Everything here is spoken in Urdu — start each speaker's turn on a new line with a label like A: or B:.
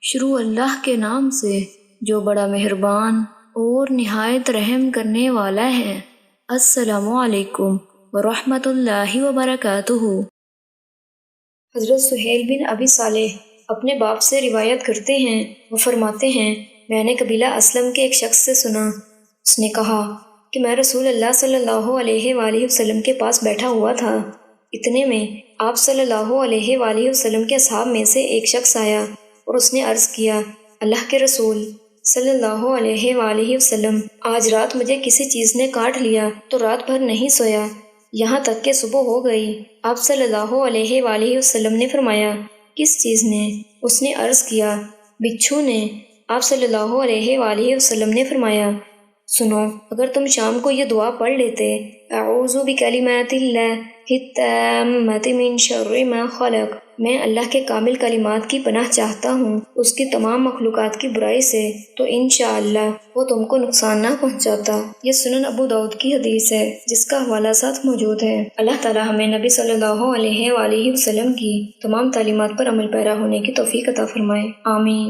A: شروع اللہ کے نام سے جو بڑا مہربان اور نہایت رحم کرنے والا ہے۔ السلام علیکم ورحمۃ اللہ وبرکاتہ۔ حضرت سہیل بن ابی صالح اپنے باپ سے روایت کرتے ہیں، وہ فرماتے ہیں میں نے قبیلہ اسلم کے ایک شخص سے سنا، اس نے کہا کہ میں رسول اللہ صلی اللہ علیہ وآلہ وسلم کے پاس بیٹھا ہوا تھا، اتنے میں آپ صلی اللہ علیہ وآلہ وسلم کے اصحاب میں سے ایک شخص آیا اور اس نے عرض کیا، اللہ کے رسول صلی اللہ علیہ وآلہ وسلم، آج رات مجھے کسی چیز نے کاٹ لیا تو رات بھر نہیں سویا، یہاں تک کہ صبح ہو گئی۔ آپ صلی اللہ علیہ وآلہ وسلم نے فرمایا، کس چیز نے؟ اس نے عرض کیا، بچھو نے۔ آپ صلی اللہ علیہ وآلہ وسلم نے فرمایا، سنو، اگر تم شام کو یہ دعا پڑھ لیتے، اعوذ بکلمات اللہ التامات من شر ما خلق، میں اللہ کے کامل کلمات کی پناہ چاہتا ہوں اس کی تمام مخلوقات کی برائی سے، تو انشاءاللہ وہ تم کو نقصان نہ پہنچاتا۔ یہ سنن ابو داؤد کی حدیث ہے جس کا حوالہ ساتھ موجود ہے۔ اللہ تعالی ہمیں نبی صلی اللہ علیہ وآلہ وسلم کی تمام تعلیمات پر عمل پیرا ہونے کی توفیق عطا فرمائے، آمین۔